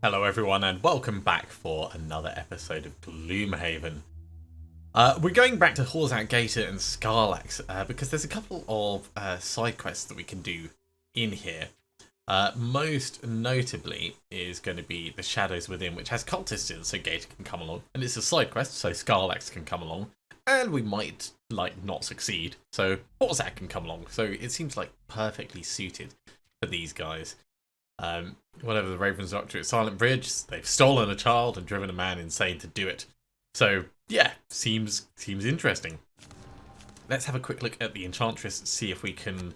Hello everyone and welcome back for another episode of Gloomhaven. We're going back to Horzak Gator and Scarlax because there's a couple of side quests that we can do in here. Most notably is going to be the Shadows Within, which has cultists in, so Gator can come along. And it's a side quest, so Scarlax can come along. And we might, not succeed, so Horzak can come along. So it seems like perfectly suited for these guys. Whatever the Ravens are up to at Silent Bridge, they've stolen a child and driven a man insane to do it. So, yeah, seems interesting. Let's have a quick look at the Enchantress, see if we can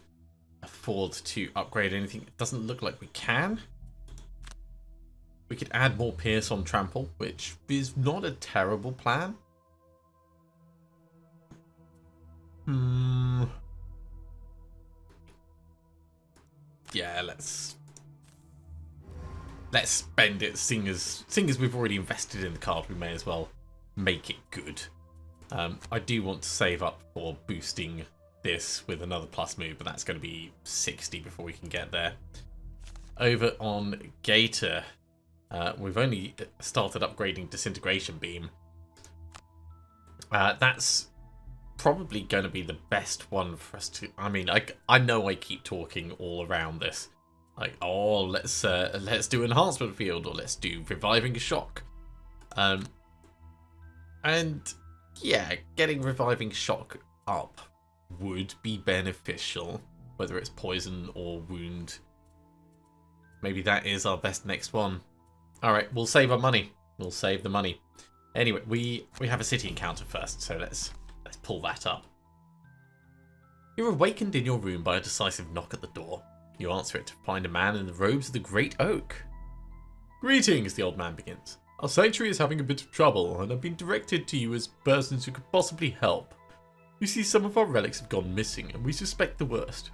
afford to upgrade anything. It doesn't look like we can. We could add more Pierce on Trample, which is not a terrible plan. Yeah, let's spend it, seeing as we've already invested in the card, we may as well make it good. I do want to save up for boosting this with another plus move, but that's going to be 60 before we can get there. Over on Gator, we've only started upgrading Disintegration Beam. That's probably going to be the best one for us to... I know I keep talking all around this. Like, oh, let's do Enhancement Field, or let's do Reviving Shock. And yeah, getting Reviving Shock up would be beneficial, whether it's poison or wound. Maybe that is our best next one. Alright, we'll save our money. We'll save the money. Anyway, we have a city encounter first, so let's pull that up. You're awakened in your room by a decisive knock at the door. You answer it to find a man in the robes of the Great Oak. Greetings, the old man begins. Our sanctuary is having a bit of trouble, and I've been directed to you as persons who could possibly help. You see, some of our relics have gone missing, and we suspect the worst.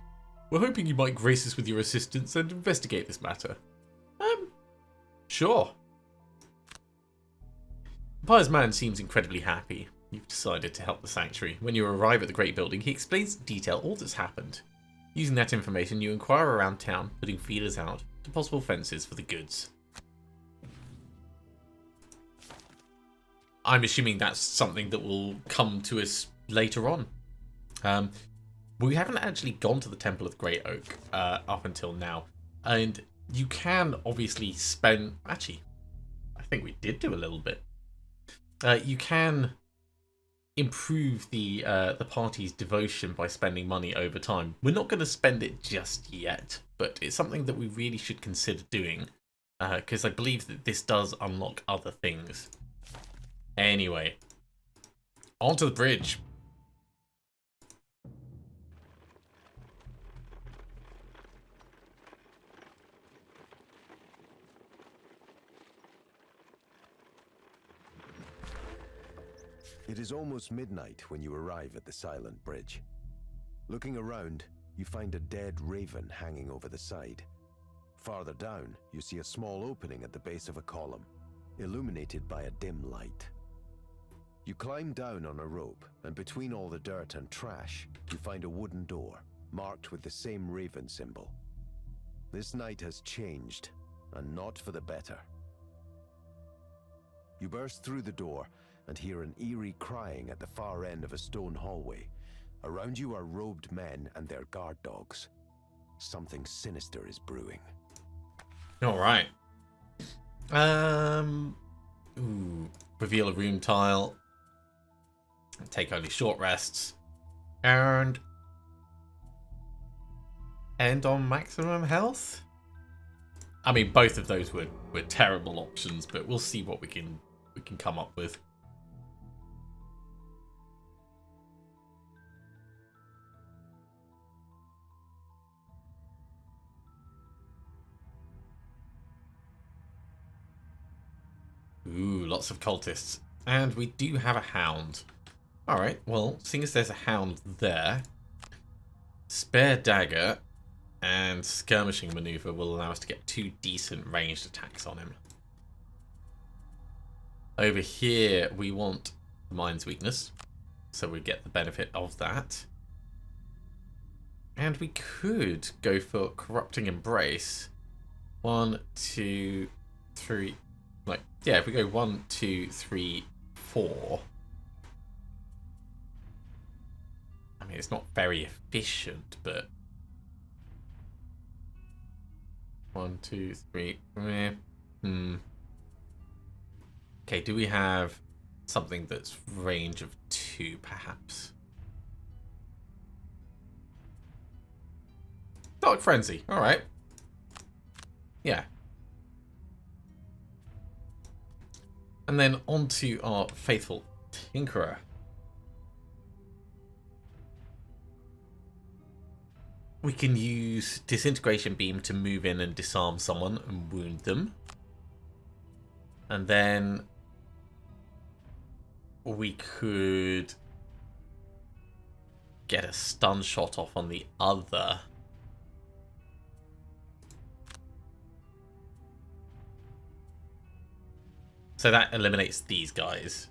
We're hoping you might grace us with your assistance and investigate this matter. Sure. The pious man seems incredibly happy. You've decided to help the sanctuary. When you arrive at the Great Building, he explains in detail all that's happened. Using that information, you inquire around town, putting feelers out to possible fences for the goods. I'm assuming that's something that will come to us later on. We haven't actually gone to the Temple of the Great Oak up until now. And you can obviously spend... Actually, I think we did do a little bit. You can improve the party's devotion by spending money over time. We're not going to spend it just yet, but it's something that we really should consider doing, because I believe that this does unlock other things. Anyway, onto the bridge. It is almost midnight when you arrive at the Silent Bridge. Looking around, you find a dead raven hanging over the side. Farther down, you see a small opening at the base of a column, illuminated by a dim light. You climb down on a rope, and between all the dirt and trash, you find a wooden door, marked with the same raven symbol. This night has changed, and not for the better. You burst through the door, and hear an eerie crying at the far end of a stone hallway. Around you are robed men and their guard dogs. Something sinister is brewing. All right. Reveal a room tile. Take only short rests. And end on maximum health. I mean, both of those were terrible options, but we'll see what we can come up with. Ooh, lots of cultists. And we do have a hound. Alright, well, seeing as there's a hound there, spare dagger and skirmishing maneuver will allow us to get 2 decent ranged attacks on him. Over here, we want Mind's Weakness, so we get the benefit of that. And we could go for Corrupting Embrace. 1, 2, 3. Like, yeah, if we go 1, 2, 3, 4. I mean, it's not very efficient, but 1, 2, 3. Okay, do we have something that's range of 2, perhaps? Dark Frenzy. All right. Yeah. And then on to our faithful Tinkerer. We can use Disintegration Beam to move in and disarm someone and wound them. And then we could get a stun shot off on the other. So that eliminates these guys.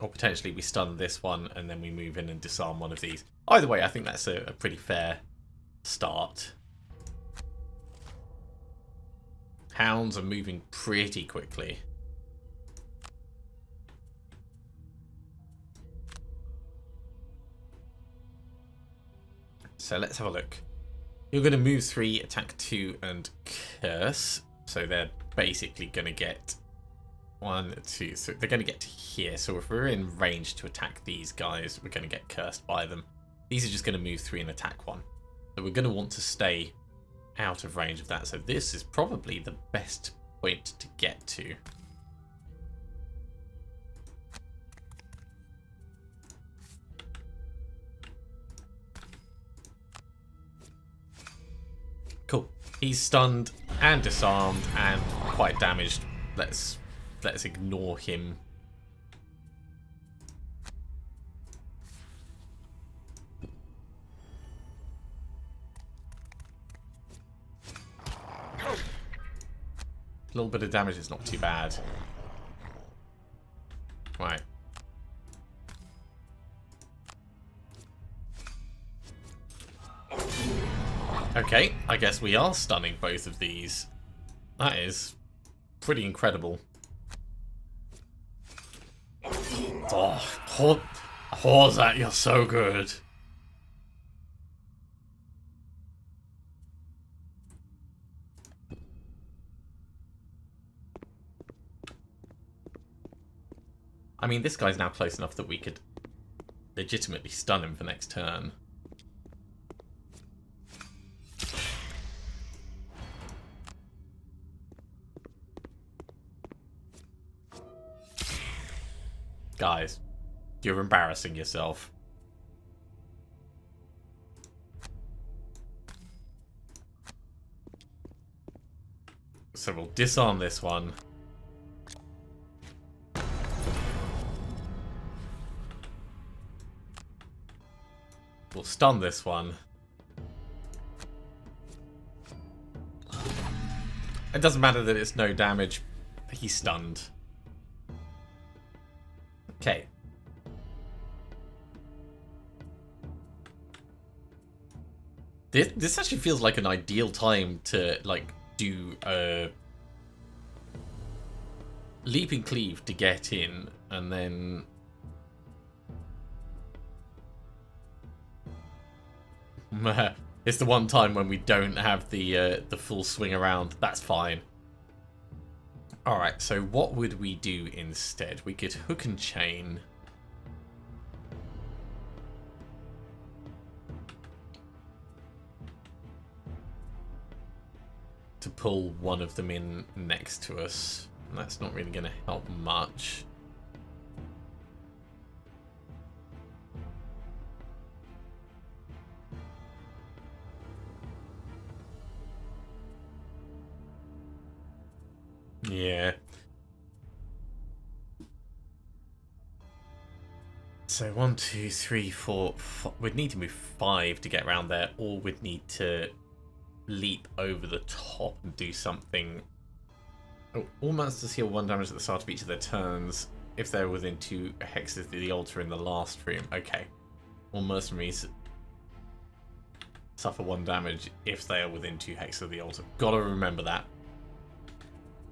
Or potentially we stun this one and then we move in and disarm one of these. Either way, I think that's a pretty fair start. Hounds are moving pretty quickly. So let's have a look. You're going to move 3, attack 2, and curse. So they're basically going to get 1, 2, 3. They're going to get to here. So if we're in range to attack these guys, we're going to get cursed by them. These are just going to move 3 and attack 1. So we're going to want to stay out of range of that. So this is probably the best point to get to. Cool. He's stunned and disarmed and quite damaged. Let's ignore him. A little bit of damage is not too bad. Right. Okay, I guess we are stunning both of these. That is pretty incredible. Oh, Horzat, you're so good. I mean, this guy's now close enough that we could legitimately stun him for next turn. Guys, you're embarrassing yourself. So we'll disarm this one. We'll stun this one. It doesn't matter that it's no damage. He's stunned. Okay. This actually feels like an ideal time to like do a leaping cleave to get in, and then it's the one time when we don't have the full swing around. That's fine. Alright, so what would we do instead? We could hook and chain. To pull one of them in next to us. And that's not really going to help much. Yeah. So 1, 2, 3, 4, 5. We'd need to move 5 to get around there, or we'd need to leap over the top and do something. Oh, all monsters heal 1 damage at the start of each of their turns if they're within 2 hexes of the altar in the last room. Okay. All mercenaries suffer 1 damage if they are within 2 hexes of the altar. Gotta remember that.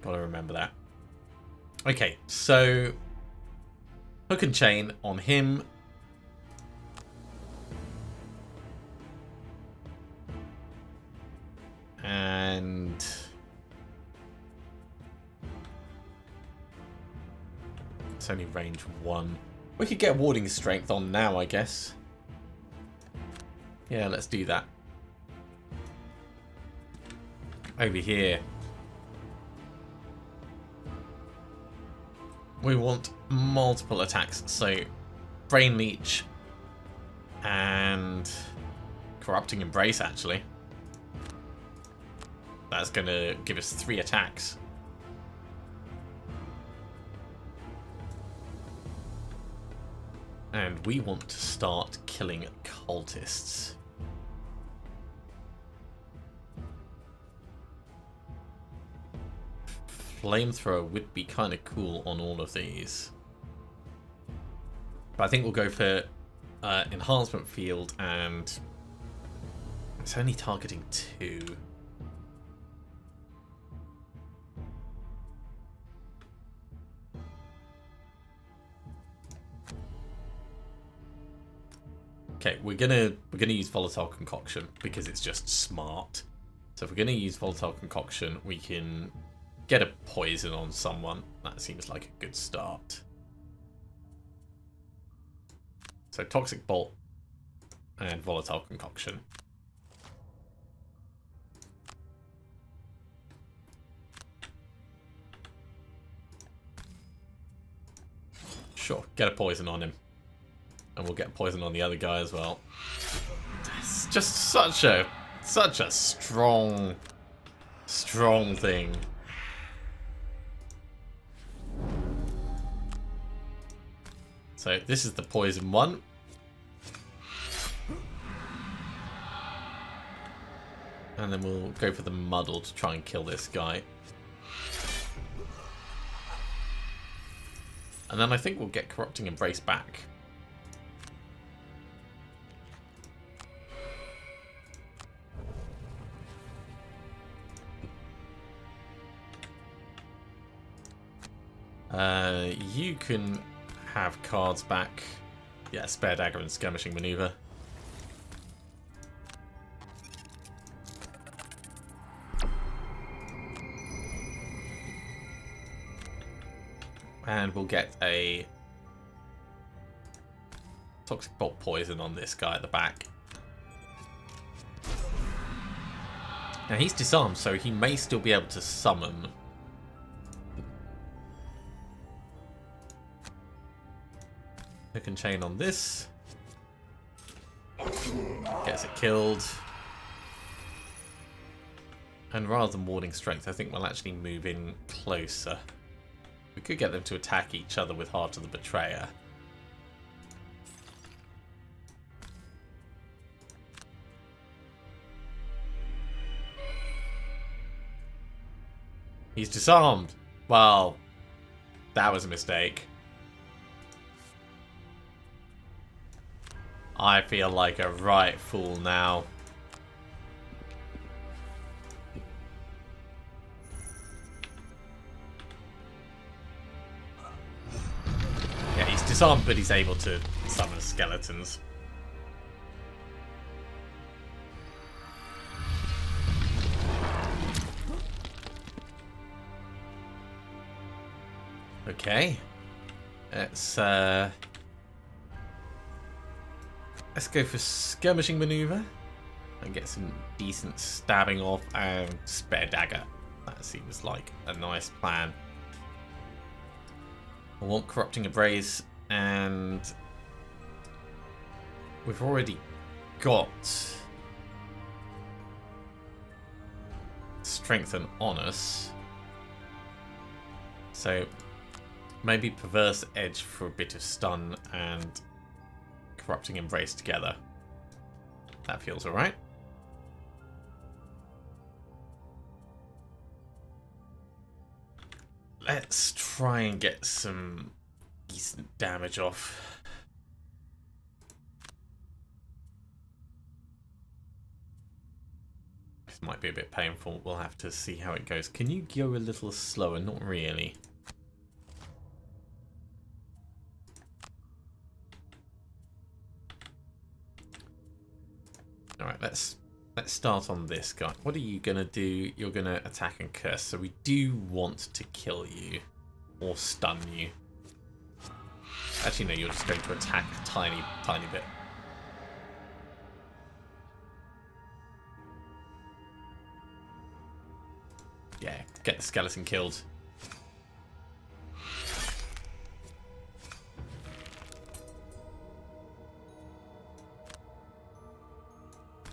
Gotta remember that. Okay, so hook and chain on him. And it's only range 1. We could get warding strength on now, I guess. Yeah, let's do that. Over here, we want multiple attacks, so Brain Leech and Corrupting Embrace, actually. That's going to give us 3 attacks. And we want to start killing cultists. Flamethrower would be kind of cool on all of these. But I think we'll go for Enhancement Field, and it's only targeting 2. Okay, we're gonna use Volatile Concoction because it's just smart. So if we're gonna use Volatile Concoction, we can get a poison on someone. That seems like a good start. So Toxic Bolt and Volatile Concoction. Sure, get a poison on him. And we'll get poison on the other guy as well. It's just such a strong thing. So this is the poison one. And then we'll go for the muddle to try and kill this guy. And then I think we'll get Corrupting Embrace back. You can have cards back. Yeah, Spare Dagger and Skirmishing Maneuver. And we'll get a Toxic Bolt Poison on this guy at the back. Now he's disarmed, so he may still be able to summon. Hook and chain on this. Gets it killed. And rather than warding strength, I think we'll actually move in closer. We could get them to attack each other with Heart of the Betrayer. He's disarmed. Well, that was a mistake. I feel like a right fool now. Yeah, he's disarmed, but he's able to summon skeletons. Okay. Let's go for Skirmishing Maneuver and get some decent stabbing off and Spare Dagger. That seems like a nice plan. I want Corrupting Embrace, and we've already got Strengthen on us. So maybe Perverse Edge for a bit of stun and Corrupting Embrace together. That feels alright. Let's try and get some decent damage off. might be a bit painful. We'll have to see how it goes. Can you go a little slower? Not really. Alright, let's start on this guy. What are you going to do? You're going to attack and curse. So we do want to kill you. Or stun you. Actually, no, you're just going to attack a tiny, tiny bit. Yeah, get the skeleton killed.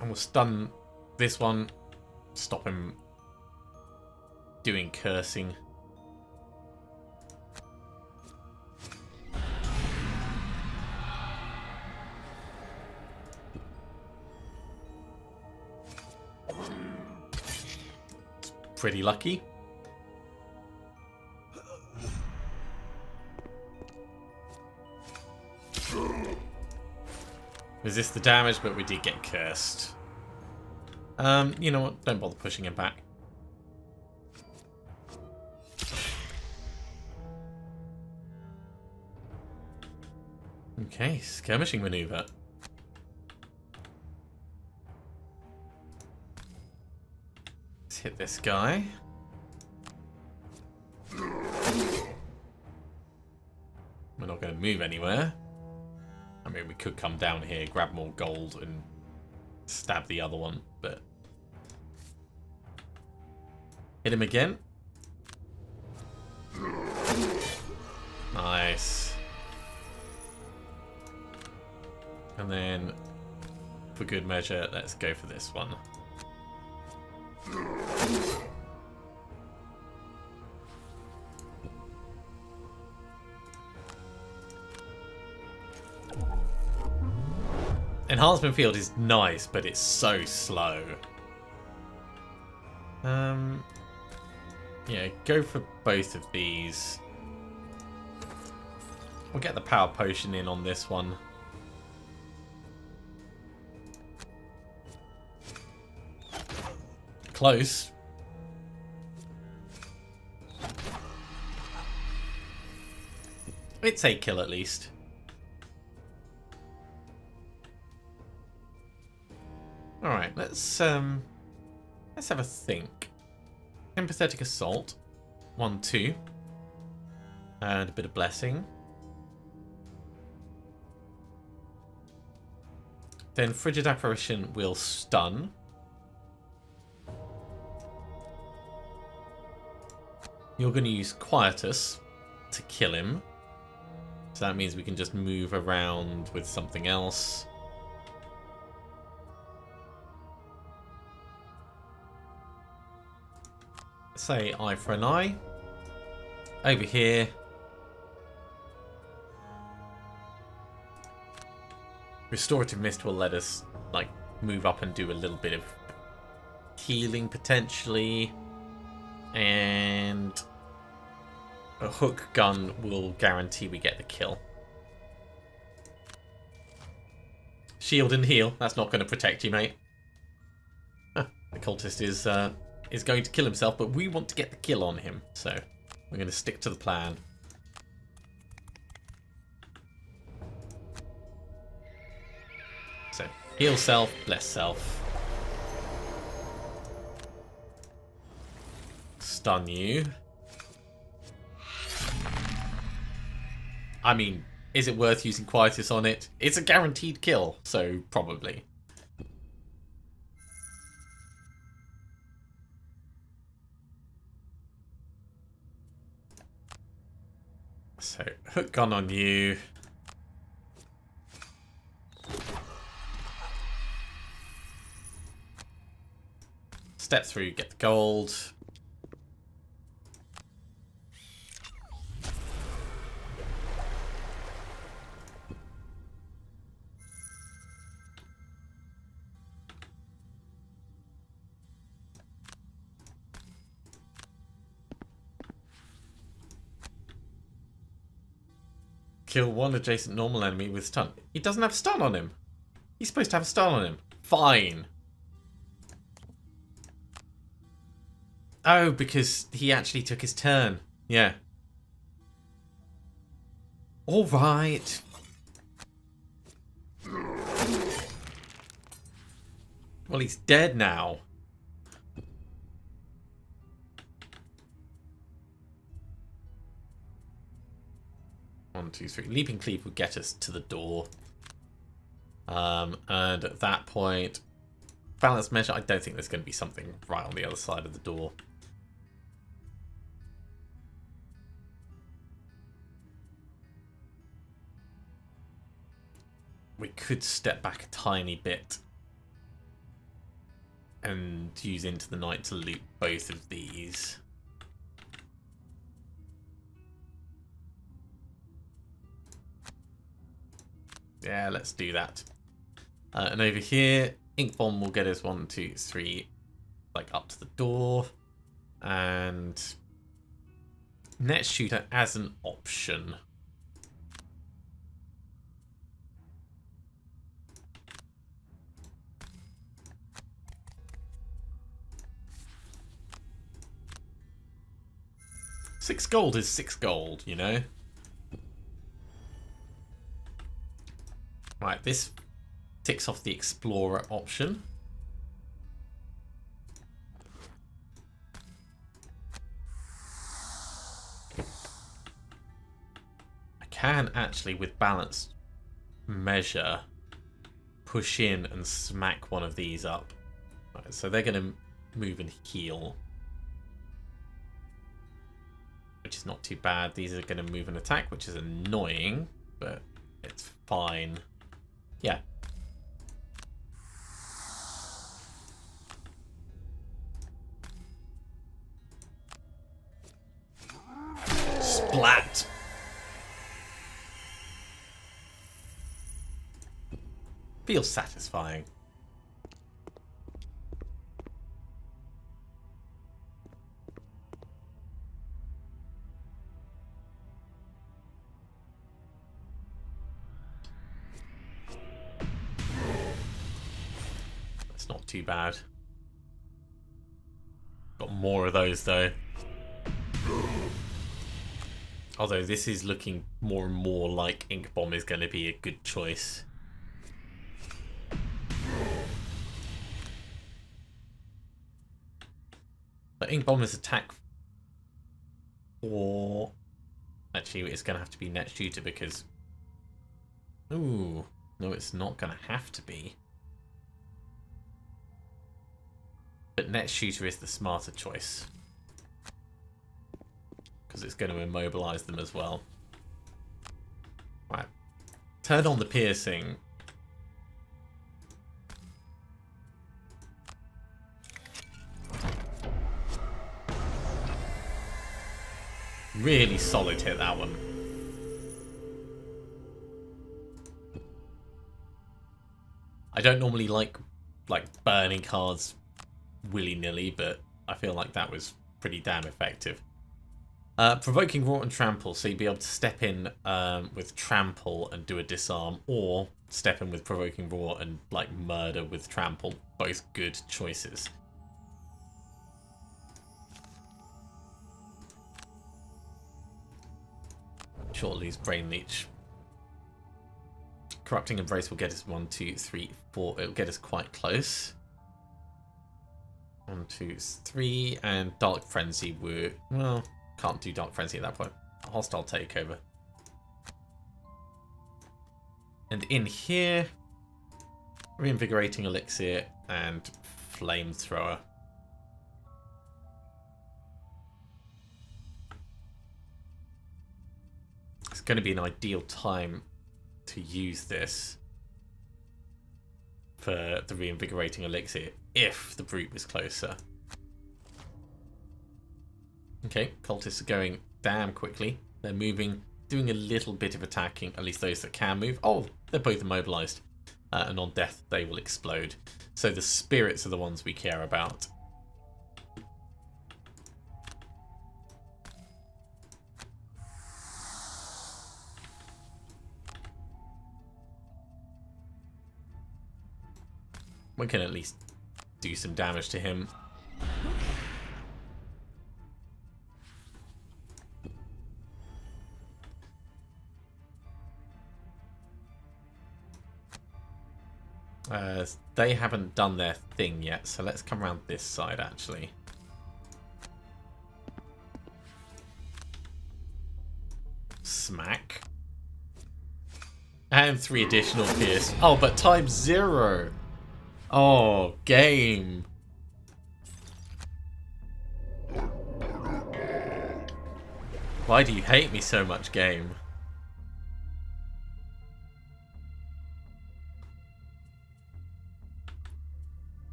And we'll stun this one. Stop him doing cursing. Pretty lucky. Resist the damage, but we did get cursed. You know what? Don't bother pushing him back. Okay, skirmishing maneuver. Let's hit this guy. We're not going to move anywhere. I mean, we could come down here, grab more gold, and stab the other one, but... Hit him again. Nice. And then, for good measure, let's go for this one. Enhancement field is nice, but it's so slow. Yeah, go for both of these. We'll get the power potion in on this one. Close. It's a kill at least. Alright, let's have a think. Empathetic Assault. 1-2. And a bit of Blessing. Then Frigid Apparition will stun. You're going to use Quietus to kill him. So that means we can just move around with something else. Say eye for an eye. Over here. Restorative Mist will let us like move up and do a little bit of healing potentially. And a hook gun will guarantee we get the kill. Shield and heal. That's not going to protect you, mate. Huh, the cultist is going to kill himself, but we want to get the kill on him, so we're going to stick to the plan. So, heal self, bless self. Stun you. I mean, is it worth using Quietus on it? It's a guaranteed kill, so probably. So, hook gun on you. Step through, get the gold. Kill one adjacent normal enemy with stun. He doesn't have stun on him. He's supposed to have a stun on him. Fine. Oh, because he actually took his turn. Yeah. All right. Well, he's dead now. One, two, three. Leaping Cleave would get us to the door. And at that point, balance measure, I don't think there's going to be something right on the other side of the door. We could step back a tiny bit and use Into the Night to loot both of these. Yeah, let's do that. And over here, Ink Bomb will get us 1, 2, 3, like up to the door. And Net Shooter as an option. $6 is $6, you know? Right, this ticks off the Explorer option. I can actually, with balanced measure, push in and smack one of these up. Right, so they're going to move and heal, which is not too bad. These are going to move and attack, which is annoying, but it's fine. Yeah. Splat! Feels satisfying. That's not too bad. Got more of those though. Although this is looking more and more like Ink Bomb is going to be a good choice. But Ink Bomb is attack 4. Actually, it's going to have to be Net Shooter because... Ooh, no, it's not going to have to be. But Net Shooter is the smarter choice. Because it's going to immobilize them as well. Right. Turn on the piercing. Really solid hit, that one. I don't normally like burning cards willy-nilly, but I feel like that was pretty damn effective. Provoking Roar and Trample, so you'd be able to step in with Trample and do a disarm, or step in with Provoking Roar and like murder with Trample. Both good choices. Short lose Brain Leech. Corrupting Embrace will get us 1, 2, 3, 4. It'll get us quite close. 1, 2, 3, and Dark Frenzy would, well, can't do Dark Frenzy at that point. Hostile Takeover. And in here, Reinvigorating Elixir and Flamethrower. It's going to be an ideal time to use this for the Reinvigorating Elixir if the Brute was closer. Okay, cultists are going damn quickly. They're moving, doing a little bit of attacking, at least those that can move. Oh, they're both immobilized. And on death, they will explode. So the spirits are the ones we care about. We can at least do some damage to him. They haven't done their thing yet, so let's come around this side actually. Smack. And 3 additional pierce. Oh, but times 0. Oh, game. Why do you hate me so much, game?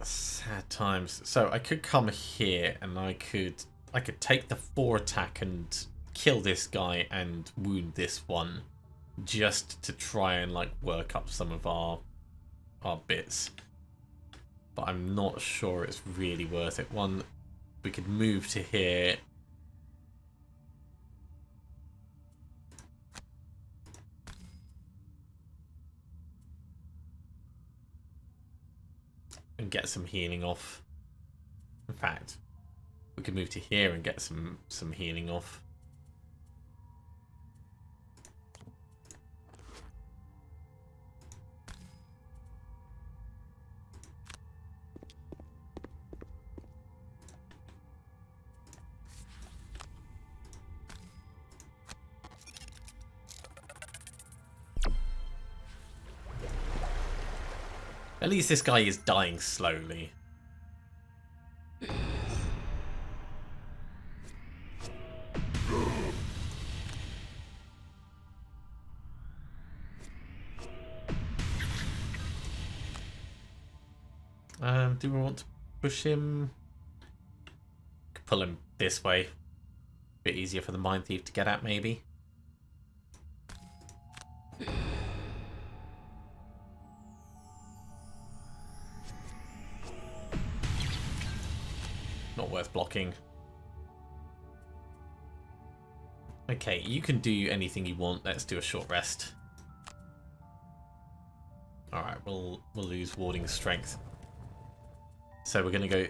Sad times. So I could come here and I could take the 4 attack and kill this guy and wound this one, just to try and like work up some of our bits. But I'm not sure it's really worth it. One, we could move to here. And get some healing off. In fact, we could move to here and get some healing off. At least this guy is dying slowly. Do we want to push him? Could pull him this way. Bit easier for the Mind Thief to get at, maybe. Not worth blocking. Okay, you can do anything you want. Let's do a short rest. Alright, we'll lose warding strength. So we're going to go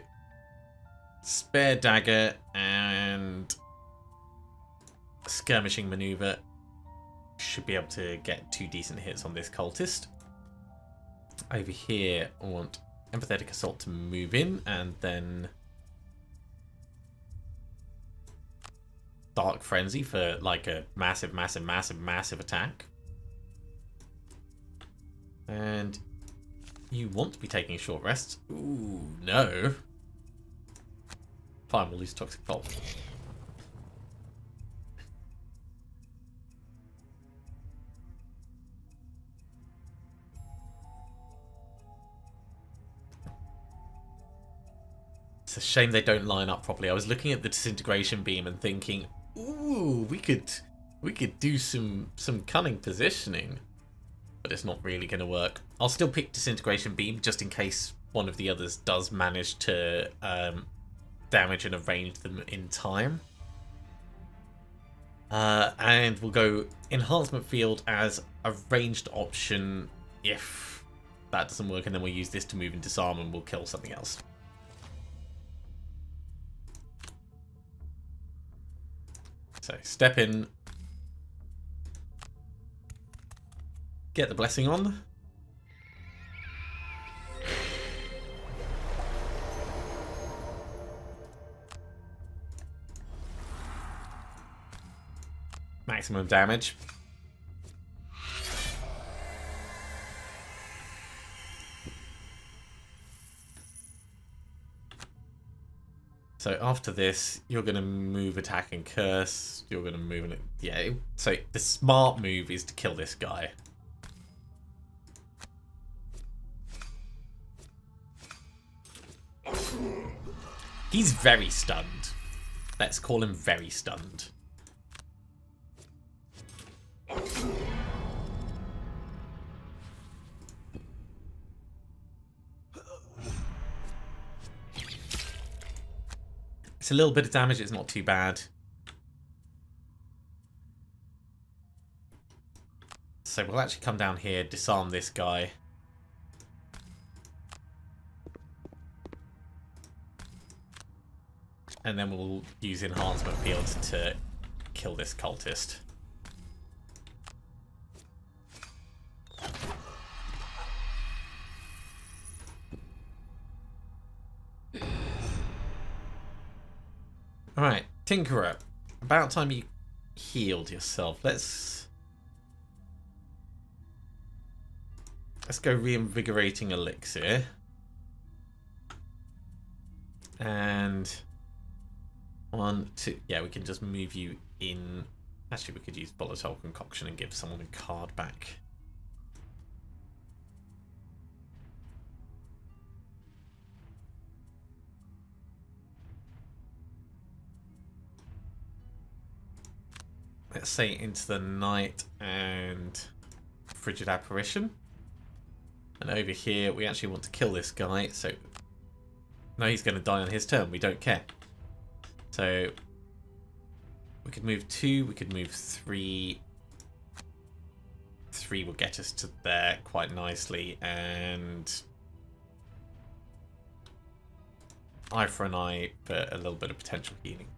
spare dagger and skirmishing maneuver. Should be able to get 2 decent hits on this cultist. Over here, I want empathetic assault to move in, and then dark frenzy for like a massive attack. And you want to be taking a short rest. Ooh, no. Fine, we'll lose toxic pulp. It's a shame they don't line up properly. I was looking at the disintegration beam and thinking, ooh, we could do some cunning positioning. But it's not really going to work. I'll still pick Disintegration Beam just in case one of the others does manage to damage and arrange them in time. And we'll go Enhancement Field as a ranged option if that doesn't work, and then we'll use this to move and disarm and we'll kill something else. So step in. Get the blessing on. Maximum damage. So after this, you're going to move, attack, and curse. You're going to move and yeah. So the smart move is to kill this guy. He's very stunned. Let's call him very stunned. It's a little bit of damage, it's not too bad. So we'll actually come down here, disarm this guy. and then we'll use enhancement fields to kill this cultist. Alright, Tinkerer. About time you healed yourself. Let's go reinvigorating elixir. And 1, 2. Yeah, we can just move you in. Actually, we could use volatile concoction and give someone a card back. Let's say into the night and frigid apparition. And over here, we actually want to kill this guy. So, no, he's going to die on his turn. We don't care. So, we could move 2. We could move 3. 3 will get us to there quite nicely. And eye for an eye for a little bit of potential healing.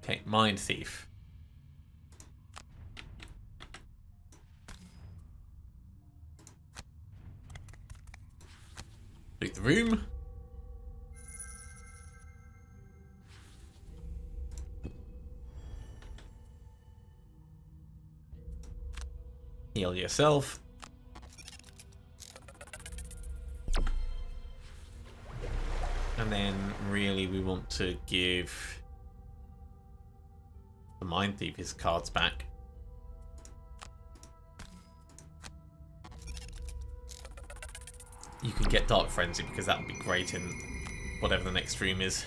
Okay, Mind Thief. Loot the room. Heal yourself. And then really we want to give the Mind Thief his cards back. You can get Dark Frenzy because that would be great in whatever the next stream is.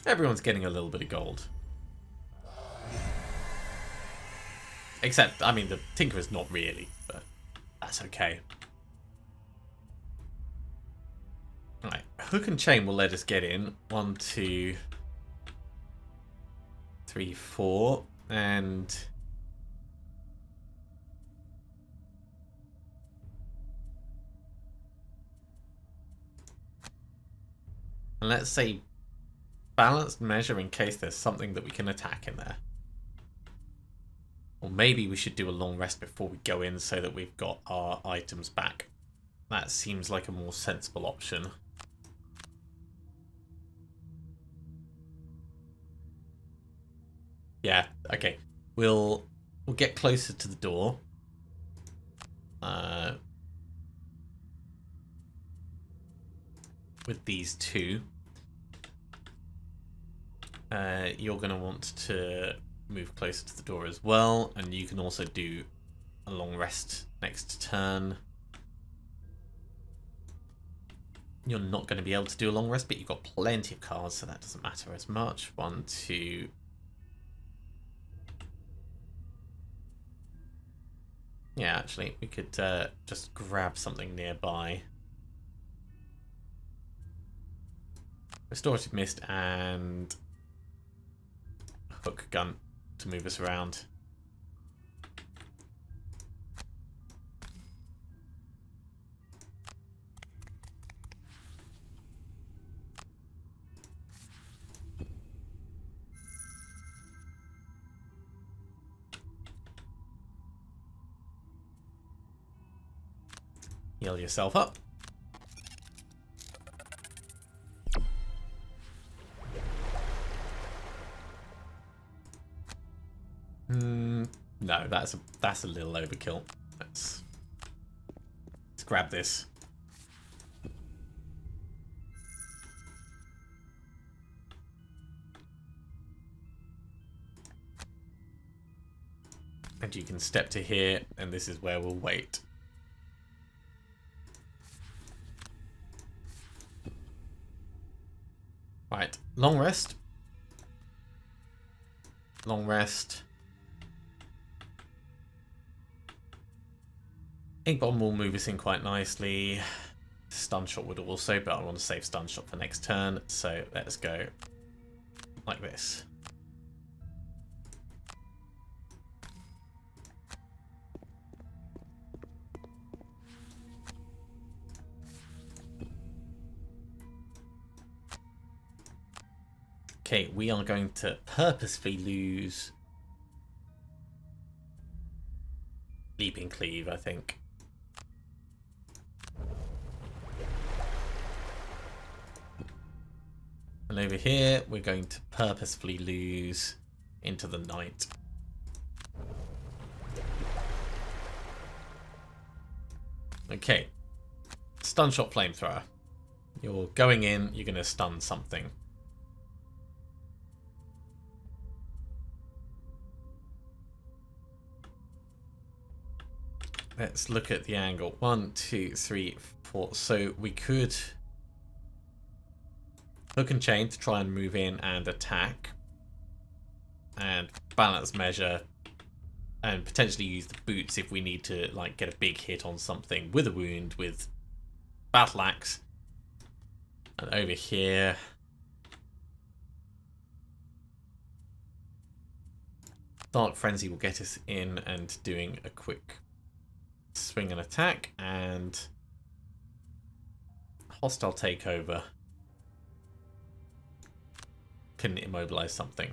Everyone's getting a little bit of gold. Except, I mean, the Tinkerer's not really, but that's okay. Alright, Hook and Chain will let us get in. 1, 2, 3, 4, and let's say balanced measure in case there's something that we can attack in there. Or maybe we should do a long rest before we go in so that we've got our items back. That seems like a more sensible option. Yeah, okay. We'll get closer to the door. With these two. You're going to want to move closer to the door as well, and you can also do a long rest next turn. You're not going to be able to do a long rest, but you've got plenty of cards, so that doesn't matter as much. 1, 2. Yeah, actually, we could just grab something nearby. Restorative Mist and Hook Gun to move us around. Heal yourself up. No, that's a little overkill. Let's grab this. And you can step to here, and this is where we'll wait. Long rest. Long rest. Ink bomb will move us in quite nicely. Stun shot would also, but I want to save stun shot for next turn, so let's go like this. Okay, we are going to purposefully lose Leaping Cleave, I think. And over here, we're going to purposefully lose Into the Night. Okay. Stun shot flamethrower. You're going in, you're going to stun something. Let's look at the angle. 1, 2, 3, 4. So we could hook and chain to try and move in and attack. And balance measure. And potentially use the boots if we need to like get a big hit on something with a wound with battle axe. And over here, Dark Frenzy will get us in and doing a quick swing and attack, and hostile takeover can immobilize something.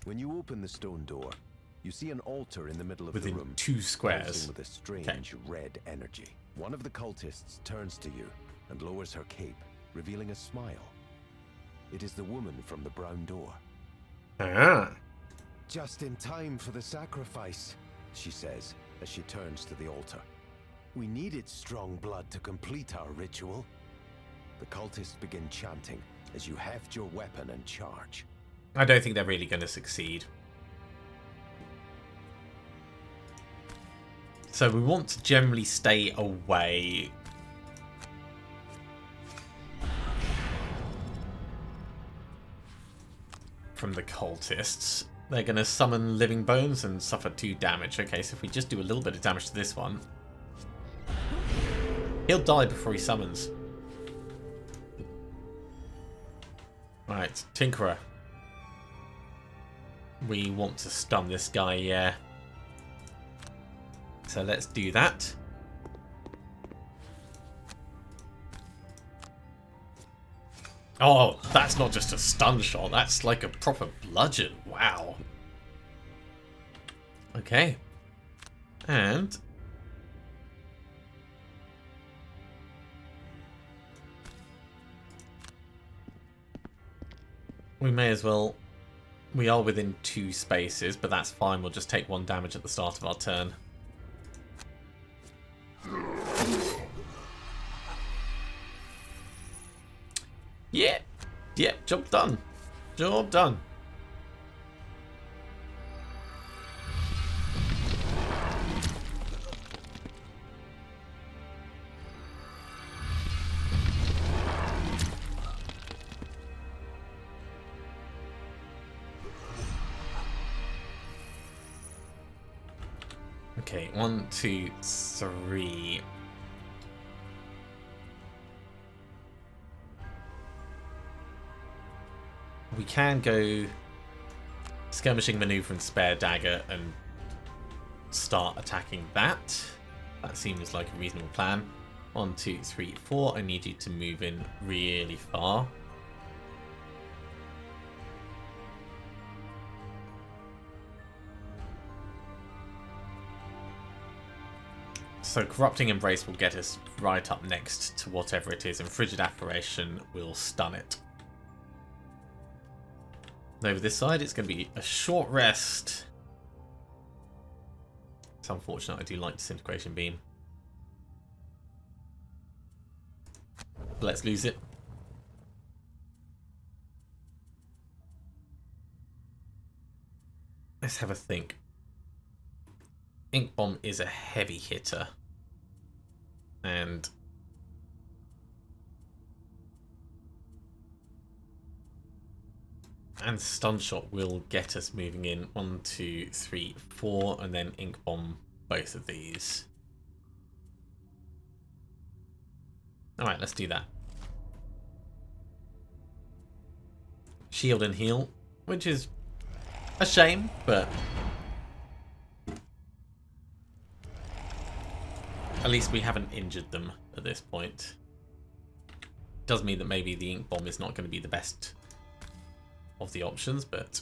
When you open the stone door, you see an altar in the middle of Within the room, 2 squares. pulsing with a strange red energy. One of the cultists turns to you and lowers her cape, revealing a smile. It is the woman from the brown door. Ah. Just in time for the sacrifice, she says as she turns to the altar. We needed strong blood to complete our ritual. The cultists begin chanting as you heft your weapon and charge. I don't think they're really going to succeed. So we want to generally stay away. From the cultists. They're going to summon living bones and suffer 2 damage. Okay, so if we just do a little bit of damage to this one, he'll die before he summons. Right, Tinkerer. We want to stun this guy, yeah. So let's do that. Oh, that's not just a stun shot. That's like a proper bludgeon. Wow. Okay. And we may as well... We are within 2 spaces, but that's fine. We'll just take 1 damage at the start of our turn. Yeah. Yeah, job done. Job done. Okay, 1, 2, 3. We can go skirmishing maneuver and spare dagger and start attacking that. That seems like a reasonable plan. 1, 2, 3, 4. I need you to move in really far. So Corrupting Embrace will get us right up next to whatever it is, and Frigid Apparition will stun it. Over this side, it's going to be a short rest. It's unfortunate, I do like Disintegration Beam. Let's lose it. Let's have a think. Ink Bomb is a heavy hitter. And Stun Shot will get us moving in 1, 2, 3, 4, and then Ink Bomb both of these. Alright, let's do that. Shield and heal, which is a shame, but at least we haven't injured them at this point. Does mean that maybe the Ink Bomb is not going to be the best of the options, but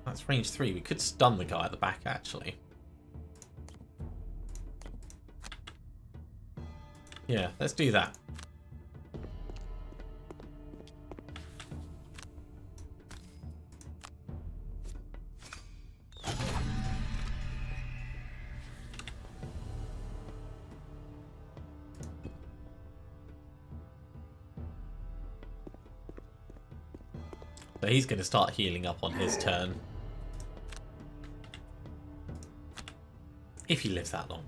that's range 3. We could stun the guy at the back, actually. Yeah, let's do that. So he's going to start healing up on his turn. If he lives that long.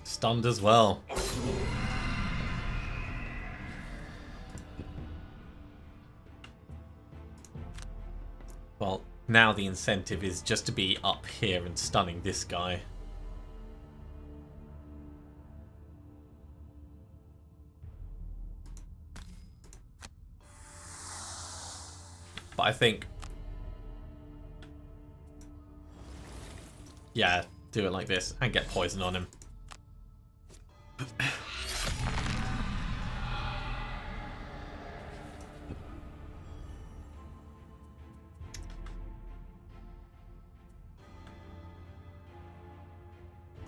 Stunned as well. Well, now the incentive is just to be up here and stunning this guy. But I think, yeah, do it like this and get poison on him.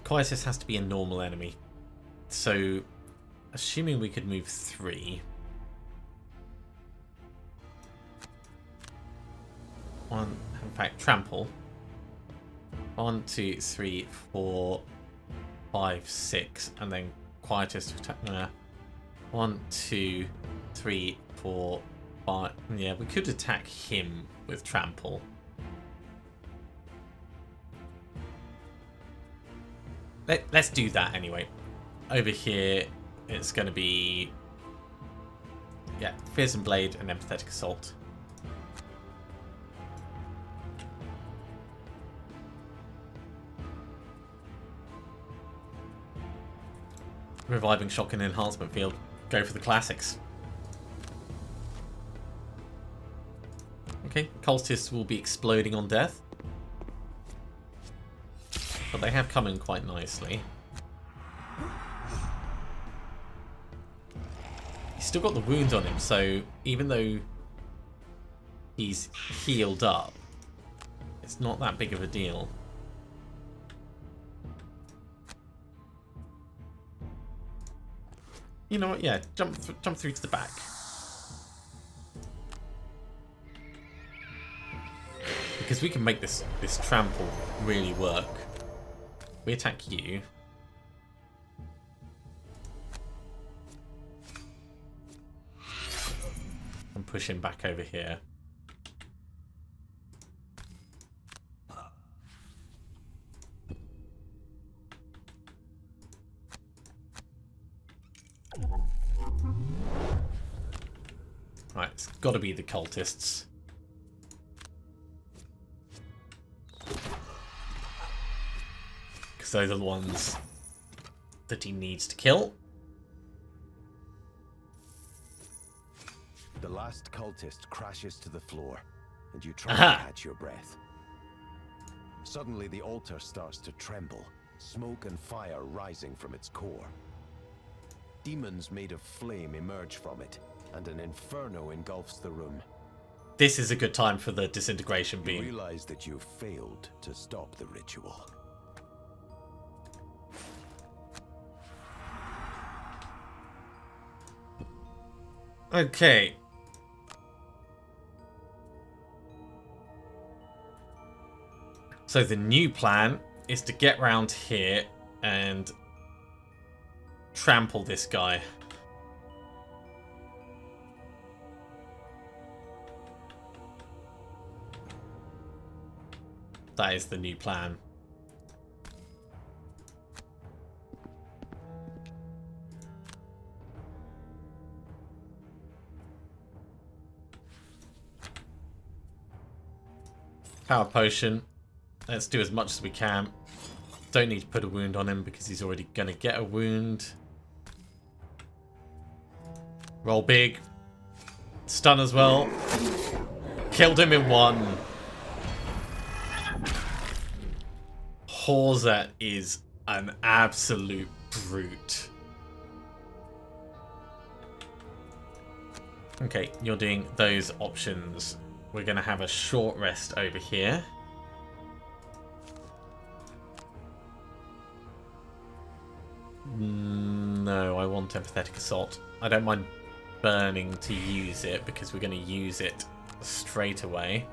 Crisis has to be a normal enemy. So, assuming we could move 3. 1, in fact, trample. 1, 2, 3, 4, 5, 6, and then quietest attack. 1, 2, 3, 4, 5. Yeah, we could attack him with trample. Let's do that anyway. Over here, it's going to be, yeah, Fearsome Blade and Empathetic Assault. Reviving Shock and Enhancement Field. Go for the classics. Okay, cultists will be exploding on death. But they have come in quite nicely. He's still got the wound on him, so even though he's healed up, it's not that big of a deal. You know what? Yeah, jump through to the back. Because we can make this trample really work. We attack you. And push him back over here. Right, it's got to be the cultists. Because those are the ones that he needs to kill. The last cultist crashes to the floor, and you try to catch your breath. Suddenly, the altar starts to tremble, smoke and fire rising from its core. Demons made of flame emerge from it, and an inferno engulfs the room. This is a good time for the disintegration You beam. realize that you failed to stop the ritual. Okay. So the new plan is to get round here and trample this guy. That is the new plan. Power potion. Let's do as much as we can. Don't need to put a wound on him because he's already going to get a wound. Roll big. Stun as well. Killed him in one. Horzat is an absolute brute. Okay, you're doing those options. We're going to have a short rest over here. No, I want Empathetic Assault. I don't mind burning to use it because we're going to use it straight away.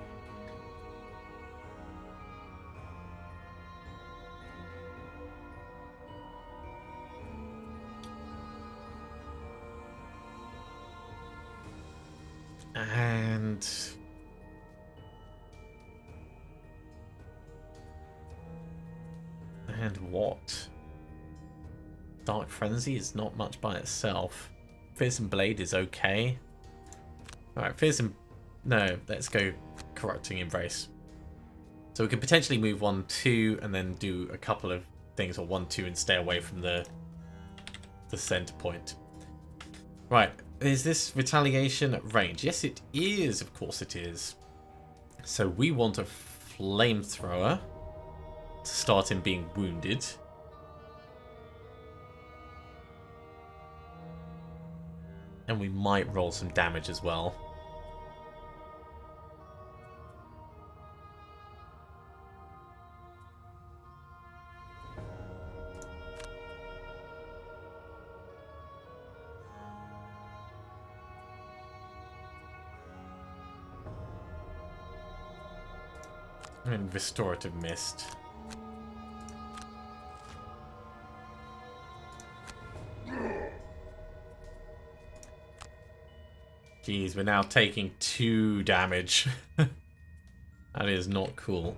And what? Dark Frenzy is not much by itself. Fearsome Blade is okay. Alright, Fearsome... No, let's go Corrupting Embrace. So we could potentially move 1-2 and then do a couple of things, or 1-2 and stay away from the center point. Right, is this retaliation at range? Yes, it is. Of course it is. So we want a flamethrower to start him being wounded. And we might roll some damage as well. And Restorative Mist. Jeez, we're now taking 2 damage. That is not cool.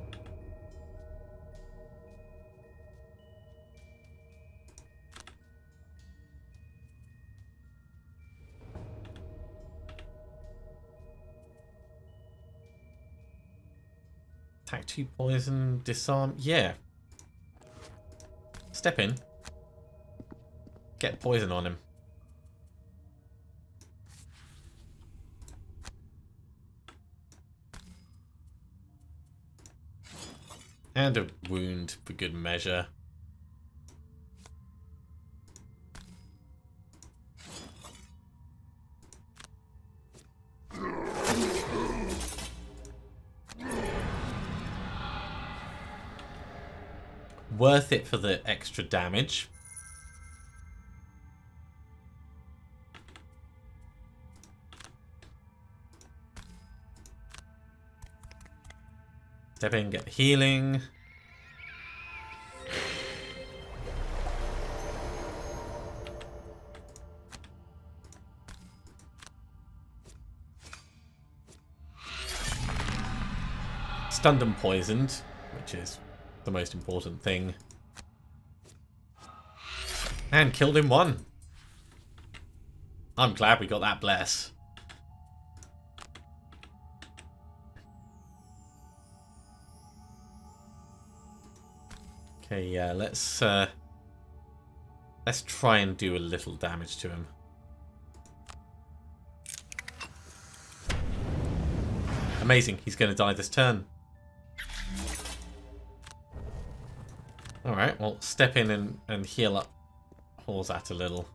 Attack 2 poison, disarm. Yeah. Step in. Get poison on him. And a wound for good measure. Worth it for the extra damage. Step in, get healing. Stunned and poisoned, which is the most important thing. And killed in 1. I'm glad we got that bless. Okay, yeah, let's try and do a little damage to him. Amazing, he's going to die this turn. Alright, well, step in and heal up Horzat a little.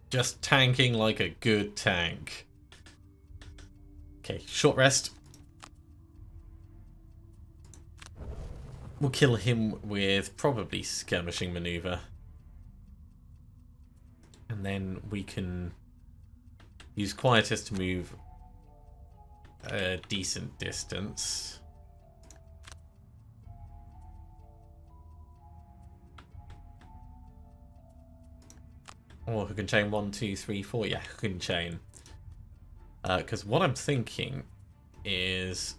Just tanking like a good tank. Okay, short rest. We'll kill him with probably skirmishing maneuver. And then we can use Quietus to move a decent distance. Or hook and chain 1, 2, 3, 4. Yeah, hook and chain. Because what I'm thinking is...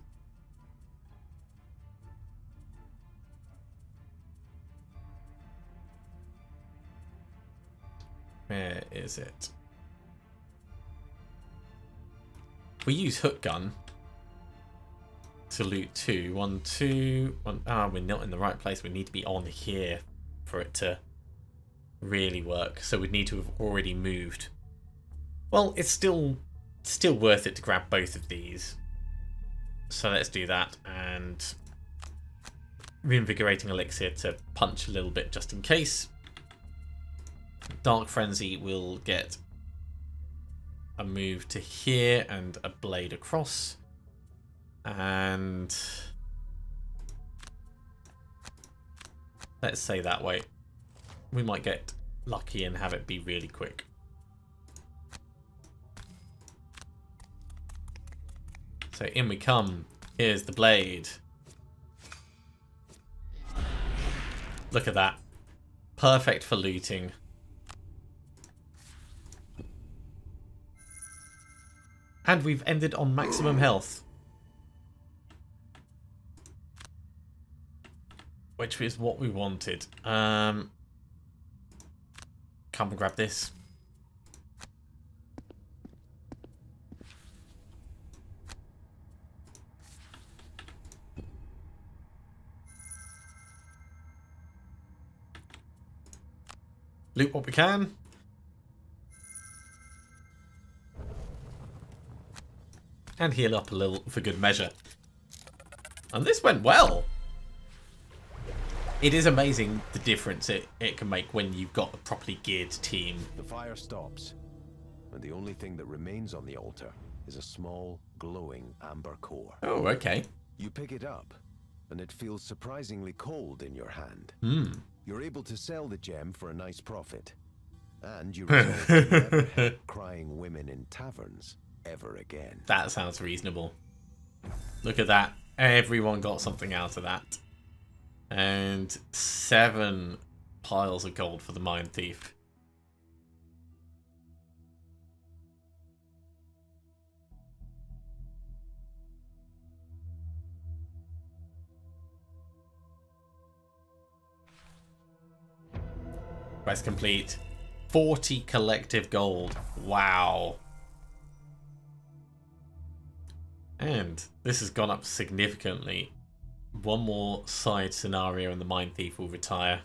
Where is it? We use hook gun to loot 2. 1, 2, 1. Ah, we're not in the right place. We need to be on here for it to really work. So we'd need to have already moved. Well, it's still worth it to grab both of these. So let's do that. And reinvigorating elixir to punch a little bit just in case. Dark Frenzy will get a move to here and a blade across. And let's say that way. We might get lucky and have it be really quick. So in we come. Here's the blade. Look at that. Perfect for looting. And we've ended on maximum health. Which is what we wanted. Come and grab this. Loot what we can. And heal up a little for good measure. And this went well. It is amazing the difference it can make when you've got a properly geared team. The fire stops, and the only thing that remains on the altar is a small, glowing amber core. Oh, okay. You pick it up, and it feels surprisingly cold in your hand. You're able to sell the gem for a nice profit. And you resolve to never help crying women in taverns ever again. That sounds reasonable. Look at that. Everyone got something out of that. And 7 piles of gold for the Mine Thief. Quest complete. 40 collective gold. Wow. And this has gone up significantly. One more side scenario and the Mine Thief will retire.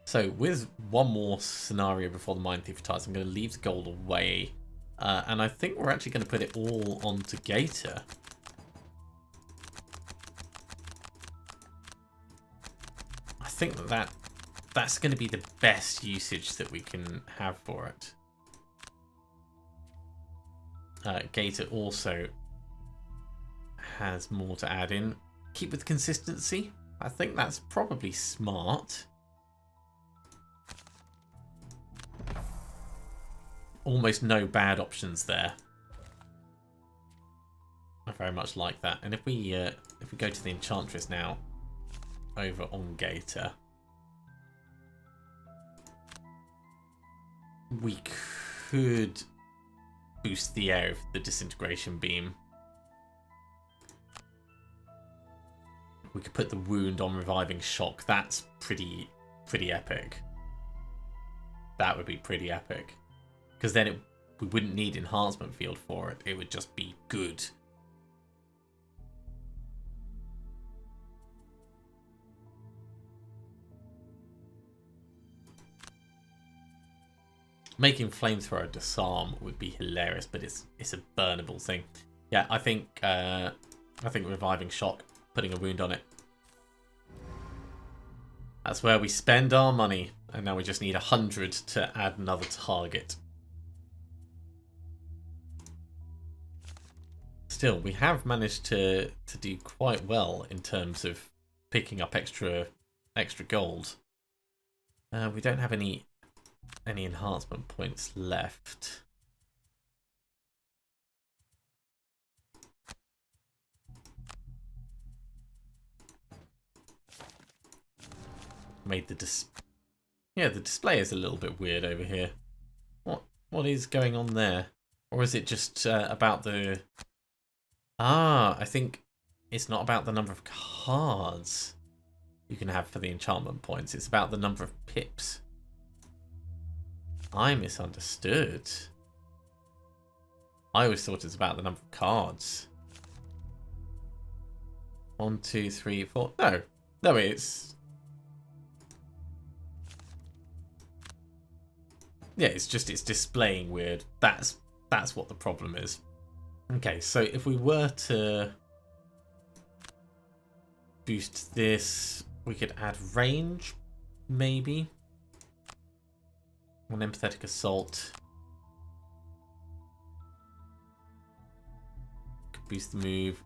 So with one more scenario before the Mine Thief retires, I'm going to leave the gold away. And I think we're actually going to put it all onto Gator. I think that's going to be the best usage that we can have for it. Gator also has more to add in. Keep with consistency. I think that's probably smart. Almost no bad options there. I very much like that. And if we go to the Enchantress now, over on Gator, we could boost the air of the disintegration beam. We could put the wound on reviving shock. That's pretty epic. That would be pretty epic. Because then we wouldn't need enhancement field for it. It would just be good. Making flamethrower disarm would be hilarious, but it's a burnable thing. Yeah, I think reviving shock, putting a wound on it. That's where we spend our money, and now we just need 100 to add another target. still, we have managed to do quite well in terms of picking up extra gold. We don't have any enhancement points left. Made the the display is a little bit weird over here. What is going on there? Or is it just about the... Ah, I think it's not about the number of cards you can have for the enchantment points. It's about the number of pips. I misunderstood. I always thought it was about the number of cards. 1, 2, 3, 4. No, it's... Yeah, it's displaying weird. That's what the problem is. Okay, so if we were to boost this, we could add range, maybe. One empathetic assault. Could boost the move.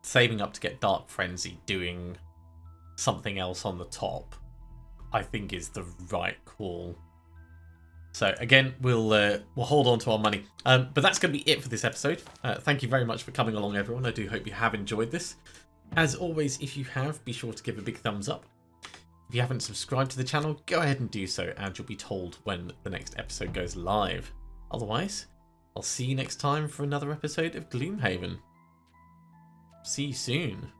Saving up to get Dark Frenzy, doing something else on the top, I think is the right call. So again, we'll hold on to our money. But that's going to be it for this episode. Thank you very much for coming along, everyone. I do hope you have enjoyed this. As always, if you have, be sure to give a big thumbs up. If you haven't subscribed to the channel, go ahead and do so, and you'll be told when the next episode goes live. Otherwise, I'll see you next time for another episode of Gloomhaven. See you soon.